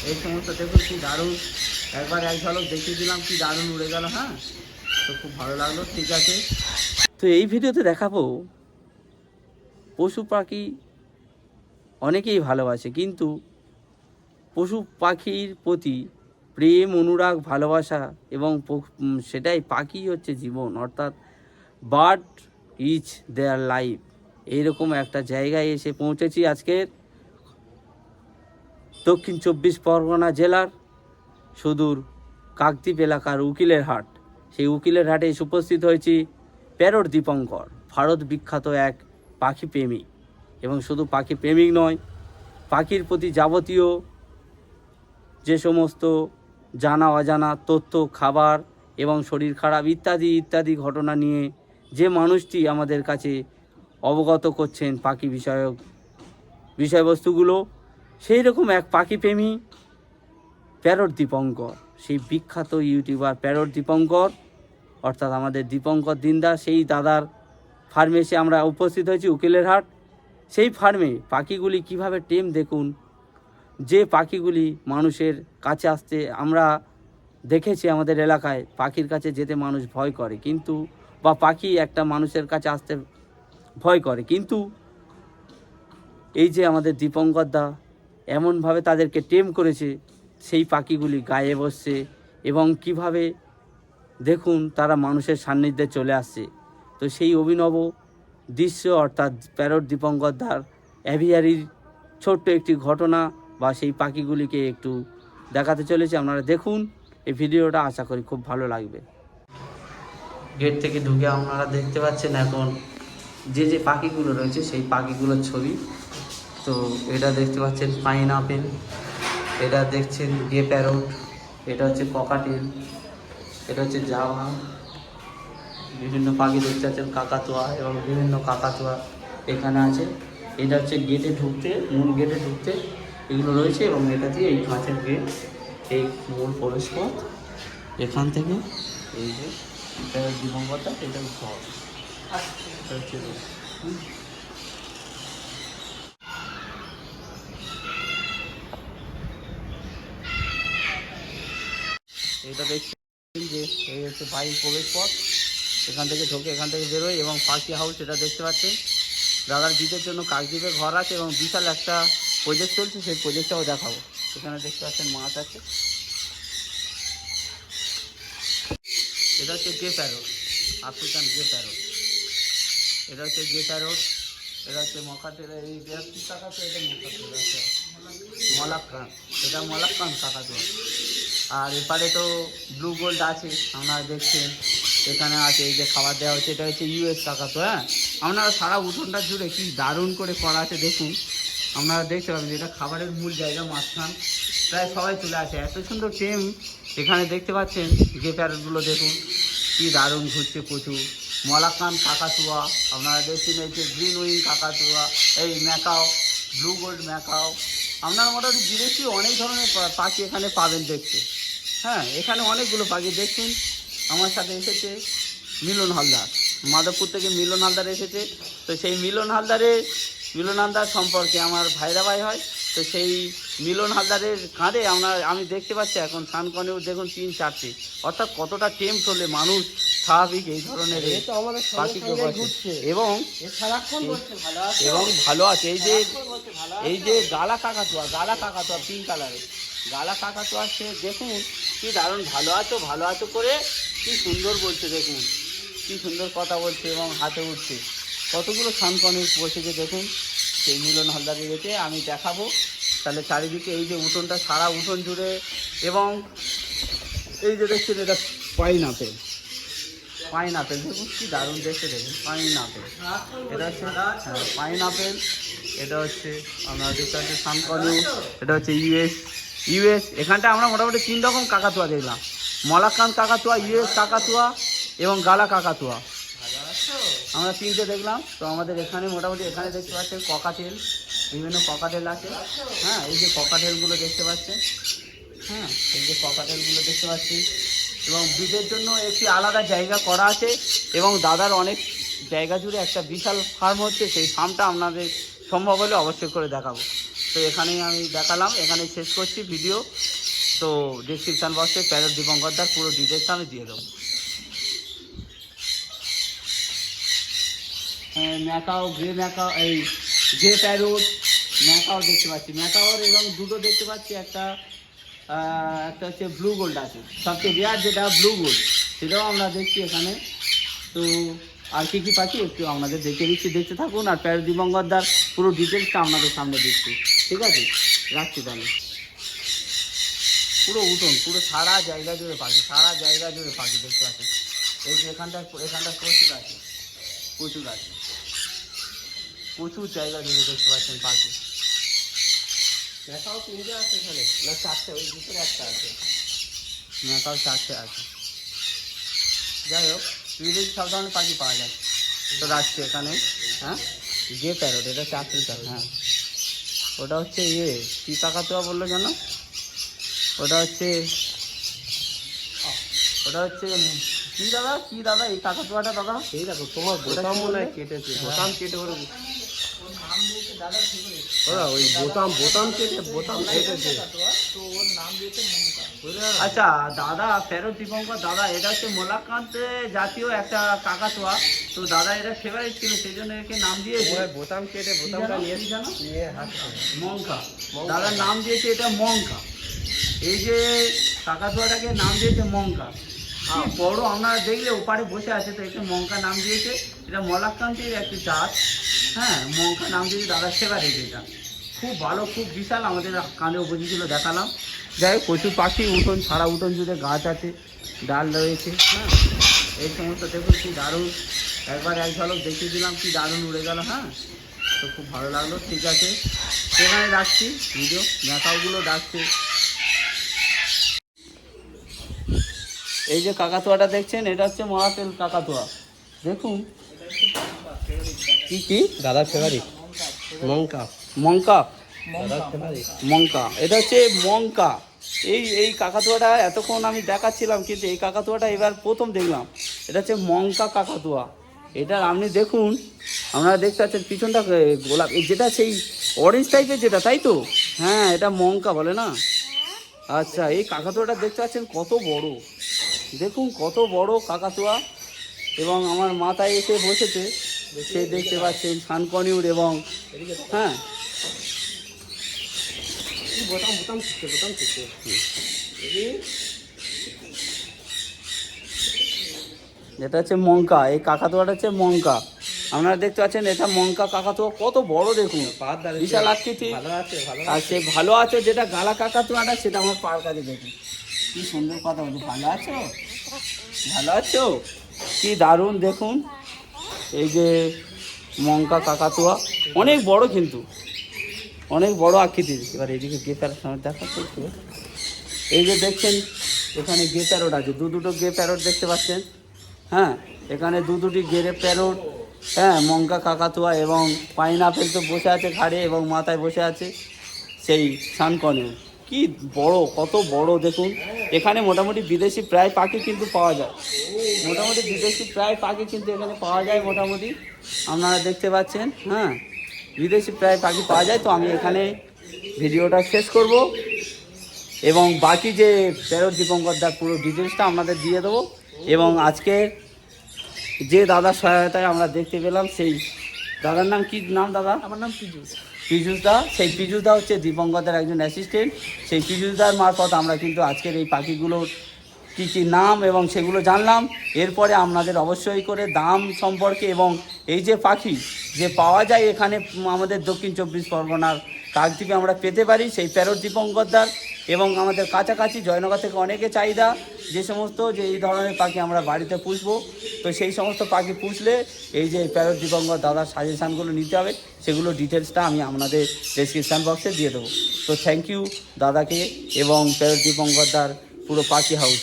এই সমস্ত দেখুন কি দারুণ, একবার এক ঝলক দেখিয়ে দিলাম, কি দারুণ উড়ে গেল। হ্যাঁ, তো খুব ভালো লাগলো। ঠিক আছে, তো এই ভিডিওতে দেখাবো পশু পাখি অনেকেই ভালোবাসে, কিন্তু পশু পাখির প্রতি প্রেম, অনুরাগ, ভালোবাসা এবং সেটাই পাখি হচ্ছে জীবন, অর্থাৎ বার্ড ইজ দেয়ার লাইফ। এইরকম একটা জায়গায় এসে পৌঁছেছি আজকের দক্ষিণ 24 পরগনা জেলার সুদূর কাকদ্বীপ এলাকার উকিলের হাট। সেই উকিলের হাটে এসে উপস্থিত হয়েছি প্যারট দীপঙ্কর, ভারত বিখ্যাত এক পাখি প্রেমিক। এবং শুধু পাখি প্রেমিক নয়, পাখির প্রতি যাবতীয় যে সমস্ত জানা অজানা তথ্য, খাবার এবং শরীর খারাপ ইত্যাদি ইত্যাদি ঘটনা নিয়ে যে মানুষটি আমাদের কাছে অবগত করছেন পাখি বিষয়ক বিষয়বস্তুগুলো, সেই রকম এক পাখি প্রেমী প্যারট দীপঙ্কর, সেই বিখ্যাত ইউটিউবার প্যারট দীপঙ্কর, অর্থাৎ আমাদের দীপঙ্কর দিনদার। সেই দাদার ফার্মে এসে আমরা উপস্থিত হয়েছি উকিলের হাট। সেই ফার্মে পাখিগুলি কিভাবে টেম দেখুন, যে পাখিগুলি মানুষের কাছে আসতে আমরা দেখেছি, আমাদের এলাকায় পাখির কাছে যেতে মানুষ ভয় করে, কিন্তু বা পাখি একটা মানুষের কাছে আসতে ভয় করে, কিন্তু এই যে আমাদের দীপঙ্কর দা এমনভাবে তাদেরকে টেম করেছে, সেই পাখিগুলি গায়ে বসছে এবং কিভাবে দেখুন তারা মানুষের সান্নিধ্যে চলে আসছে। তো সেই অভিনব দৃশ্য, অর্থাৎ প্যারট দীপঙ্কর দার অ্যাভিয়ারির ছোট্ট একটি ঘটনা বা সেই পাখিগুলিকে একটু দেখাতে চলেছে। আপনারা দেখুন এই ভিডিওটা, আশা করি খুব ভালো লাগবে। গেট থেকে ঢুকে আপনারা দেখতে পাচ্ছেন এখন যে যে পাখিগুলো রয়েছে সেই পাখিগুলোর ছবি। তো এটা দেখতে পাচ্ছেন পাইনঅ্যাপেল, এটা দেখছেন গে প্যারট, এটা হচ্ছে ককাটেল, এটা হচ্ছে জাভা, বিভিন্ন পাখি দেখতে পাচ্ছেন কাকাতুয়া এবং বিভিন্ন কাকাতুয়া এখানে আছে। এটা হচ্ছে গেটে ঢুকতে, মূল গেটে ঢুকতে এগুলো রয়েছে এবং এটা দিয়ে এই কাঁচের গেট, এই মূল প্রবেশ পথ। এখান থেকে এই যে এটা দীপঙ্করটা, এটা ঘর, এটা হচ্ছে এটা দেখছেন যে এই হচ্ছে বাইরের প্রবেশ পথ। এখান থেকে ঢোকে, এখান থেকে বেরোয় এবং পাখি হাউস এটা দেখতে পাচ্ছেন। দাদার বিদের জন্য কাকদ্বীপে ঘর আছে এবং বিশাল একটা প্রজেক্ট চলছে, সেই প্রজেক্টটাও দেখাবো। এখানে দেখতে পাচ্ছেন মাছ আছে। এটা হচ্ছে গে প্যারট, আফ্রিকান গে প্যারট। এটা হচ্ছে গে প্যারট, এটা হচ্ছে মকাটেল, এই কি কাকাতুয়া, এটা মকাটেল আছে, মলাক্কান, এটা মলাক্কান কাকাতুয়া। আর এপারে তো ব্লু গোল্ড আছে, আপনারা দেখছেন এখানে আছে, এই যে খাবার দেওয়া হচ্ছে, এটা হচ্ছে ইউএস কাকাতুয়া। হ্যাঁ, আপনারা সারা উঠোনটা জুড়ে কি দারুণ করে করা আছে দেখুন, আপনারা দেখতে পাবেন এটা খাবারের মূল জায়গা, মাঝখান প্রায় সবাই চলে আসে। এত সুন্দর টেম এখানে দেখতে পাচ্ছেন। যে প্যারটগুলো দেখুন কি দারুণ ঘুরছে, প্রচুর মলাক্কান কাকাতুয়া, আপনারা দেখছেন এই যে গ্রিন উইং কাকাতুয়া, এই ম্যাকাও, ব্লু গোল্ড ম্যাকাও। আপনারা মোটামুটি বিদেশি অনেক ধরনের পাখি এখানে পাবেন দেখতে। হ্যাঁ, এখানে অনেকগুলো পাখি দেখুন। আমার সাথে এসেছে মিলন হালদার, মাধবপুর থেকে মিলন হালদার এসেছে। তো সেই মিলন হালদার সম্পর্কে আমার ভাইরা ভাই হয়। তো সেই মিলন হালদারের কাঁধে আমি দেখতে পাচ্ছি এখন সানকনেও দেখুন 3-4টে, অর্থাৎ কতটা টেম চলে মানুষ স্বাভাবিক এই ধরনের পাখিকে ঘুরছে এবং ভালো আছে। এই যে গালা কাকাতুয়া পিঙ্ক কালারের গালা কাকাতুয়া, সে দেখুন কি দারুণ ভালো আছো করে কি সুন্দর বলছে, দেখুন কি সুন্দর কথা বলছে এবং হাতে উঠছে। কতগুলো সানকনে বসেছে দেখুন সেই মিলন হালদারের গেছে। আমি দেখাবো তাহলে চারিদিকে এই যে উঠোনটা, সারা উঠোন জুড়ে, এবং এই যে দেখছেন এটা পাইনঅ্যাপেল দেখুন কি দারুণ দেখতে, দেখুন পাইনঅ্যাপেল, এটা হচ্ছে পাইনঅ্যাপেল, এটা হচ্ছে আপনারা দেখতে পাচ্ছেন সানকনিউ, এটা হচ্ছে ইউএস। এখানটা আমরা মোটামুটি 3 রকম কাকাতুয়া দেখলাম, মলাক্কান কাকাতুয়া, ইউএস কাকাতুয়া এবং গালা কাকাতুয়া, আমরা 3টে দেখলাম। তো আমাদের এখানে মোটামুটি এখানে দেখতে পাচ্ছেন ককাটেল, বিভিন্ন ককাটেল আছে। হ্যাঁ, এই যে ককাটেলগুলো দেখতে পাচ্ছেন, হ্যাঁ এই যে ককাটেলগুলো দেখতে পাচ্ছি, এবং ব্রিডের জন্য একটি আলাদা জায়গা করা আছে এবং দাদার অনেক জায়গা জুড়ে একটা বিশাল ফার্ম হচ্ছে। সেই ফার্মটা আপনাদের সম্ভব হলে অবশ্যই করে দেখাবো। তো এখানেই আমি দেখালাম, এখানেই শেষ করছি ভিডিও। তো ডিসক্রিপশান বক্সে প্যারট দীপঙ্করদার পুরো ডিটেলসটা আমি দিয়ে দেবো। ম্যাকাও, গ্রে ম্যাকাও, এই গ্রে প্যারট, ম্যাকাও দেখতে পাচ্ছি, ম্যাকাওর এবং দুটো দেখতে পাচ্ছি, একটা হচ্ছে ব্লু গোল্ড আছে, সবচেয়ে রেয়ার যেটা ব্লু গোল্ড, সেটাও আমরা দেখছি এখানে। তো আর কী কী পাখি একটু আপনাদের দেখে দিচ্ছি, দেখতে থাকুন। আর প্যারট দীপঙ্করদার পুরো ডিটেলসটা আপনাদের সামনে দিচ্ছি, ঠিক আছে? রাখছি তাহলে। পুরো উঠোন, পুরো সারা জায়গা জুড়ে পাখি, সারা জায়গা জুড়ে পাখি দেখতে পাচ্ছি। এই যে এখানটা প্রচুর আছে, প্রচুর আছে, প্রচুর জায়গা জুড়ে দেখতে পাচ্ছেন পাখি। ম্যাকাও 3টে আছে এখানে, না 4টে, ওই ভিতরে একটা আছে, ম্যাকাও 4টে আছে। যাই হোক, বিদেশি সব ধরনের পাখি পাওয়া যায়। তো রাখছি এখানে। হ্যাঁ, যে প্যারট, এটা 4 লিটার। হ্যাঁ, ওটা হচ্ছে কী কাকাতুয়া বললো যেন, ওটা হচ্ছে কি দাদা, কি দাদা এই কাকাতুয়াটা দাদা? এই দেখো তোমার বোতাম মনে হয় কেটেছে, বোতাম কেটে ওর নাম দিয়েছে দাদা, ওরা ওই বোতাম কেটে বোতাম কেটেছে, তো ওর নাম দিয়েছে মঙ্কা। আচ্ছা দাদা, প্যারট দীপঙ্কর দাদা, এটা হচ্ছে মোলাকান্ত জাতীয় একটা কাকাতুয়া। তো দাদা এটা ফেভারিট ছিল, সেই জন্য একে নাম দিয়েছে বোতাম কেটে, বোতামটা নিয়ে মঙ্কা। দাদার নাম দিয়েছে এটা মঙ্কা। এই যে কাকাতুয়াটাকে নাম দিয়েছে মঙ্কা। বড় আপনারা দেখলে ওপারে বসে আছে, তো একে মঙ্কা নাম দিয়েছে। এটা মলাক্কান্তির একটি জাত। হ্যাঁ, মঙ্কা নাম দিয়েছে দাদার ফেভারিট। এটা খুব ভালো, খুব বিশাল, আমাদের কাঁধে বসেছিল, দেখালাম। যাই হোক, প্রচুর পাখি, উঠোন, সারা উঠোন জুড়ে গাছ আছে, ডাল রয়েছে। হ্যাঁ, এই সমস্ত দেখুন কি দারুণ, একবার এক ঝলক দেখিয়ে দিলাম, কি দারুণ উড়ে গেল। হ্যাঁ, তো খুব ভালো লাগলো। ঠিক আছে, সেখানে রাখছি ভিডিও, ম্যাকাওগুলো ডাকছে। এই যে কাকাতুয়াটা দেখছেন, এটা হচ্ছে মহাতেল কাকাতুয়া। দেখুন কি দাদার ফেভারিট মঙ্কা, মঙ্কা, মঙ্কা, এটা হচ্ছে মঙ্কা। এই কাকাতুয়াটা এতক্ষণ আমি দেখাচ্ছিলাম, কিন্তু এই কাকাতুয়াটা এবার প্রথম দেখলাম। এটা হচ্ছে মঙ্কা কাকাতুয়া। এটা আপনি দেখুন, আপনারা দেখতে পাচ্ছেন পিছনটা গোলাপ, যেটা সেই অরেঞ্জ টাইপের যেটা, তাই তো? হ্যাঁ, এটা মঙ্কা বলে না? আচ্ছা, এই কাকাতুয়াটা দেখতে পাচ্ছেন কত বড়, দেখুন কত বড় কাকাতুয়া। এবং আমার মাথায় এসে বসেছে, সে দেখতে পাচ্ছেন সানকনিউর। এবং হ্যাঁ, বোতাম শিখছে। এটা হচ্ছে মঙ্কা, এই কাকাতুয়াটা হচ্ছে মঙ্কা। আপনারা দেখতে পাচ্ছেন এটা মঙ্কা কাকাতুয়া, কত বড় দেখুন, বিশাল আকৃতি। আর সে ভালো আছে, যেটা গালা কাকাতুয়াটা সেটা আমার পার কাছে দেখুন, কি সুন্দর কথা বলছে। ভালো আছো, ভালো আছো, কি দারুণ দেখুন। এই যে মঙ্কা কাকাতুয়া, অনেক বড়, কিন্তু অনেক বড় আকৃতির। এবার এইদিকে গে প্যারট সামনে দেখাচ্ছে। এই যে দেখছেন এখানে গে প্যারট আছে, দুটো গে প্যারট দেখতে পাচ্ছেন। হ্যাঁ, এখানে দুটি গেরে প্যারট। হ্যাঁ, মঙ্কা কাকাতুয়া এবং পাইনাপেল তো বসে আছে ঘাড়ে, এবং মাথায় বসে আছে সেই সানকনিউর। কি বড়, কত বড় দেখুন। এখানে মোটামুটি বিদেশি প্রায় পাখি কিন্তু পাওয়া যায়, মোটামুটি বিদেশি প্রায় পাখি কিন্তু এখানে পাওয়া যায় মোটামুটি, আপনারা দেখতে পাচ্ছেন। হ্যাঁ, বিদেশি প্রায় পাখি পাওয়া যায়। তো আমি এখানে ভিডিওটা শেষ করব, এবং বাকি যে প্যারট দীপঙ্করদার পুরো ডিটেলসটা আপনাদের দিয়ে দেবো। এবং আজকে যে দাদার সহায়তায় আমরা দেখতে পেলাম, সেই দাদার নাম কি নাম দাদা? আমার নাম পীযুষ। পীযুষদা, সেই পীযুষদা হচ্ছে দীপঙ্করদার একজন অ্যাসিস্ট্যান্ট। সেই পীযুষদার মারফত আমরা কিন্তু আজকের এই পাখিগুলোর কী কী নাম এবং সেগুলো জানলাম। এরপরে আপনাদের অবশ্যই করে দাম সম্পর্কে, এবং এই যে পাখি যে পাওয়া যায় এখানে আমাদের দক্ষিণ 24 পরগনার কাকদ্বীপে আমরা পেতে পারি, সেই প্যারট দীপঙ্করদার। এবং আমাদের কাছাকাছি জয়নগর থেকে অনেকে চাহিদা, যে সমস্ত যে এই ধরনের পাখি আমরা বাড়িতে পুষবো, তো সেই সমস্ত পাখি পুষলে এই যে প্যারট দীপঙ্কর দাদার সাজেশানগুলো নিতে হবে, সেগুলো ডিটেলসটা আমি আপনাদের ডেসক্রিপশান বক্সে দিয়ে দেবো। তো থ্যাংক ইউ দাদাকে এবং প্যারট দীপঙ্করদার পুরো পাখি হাউস।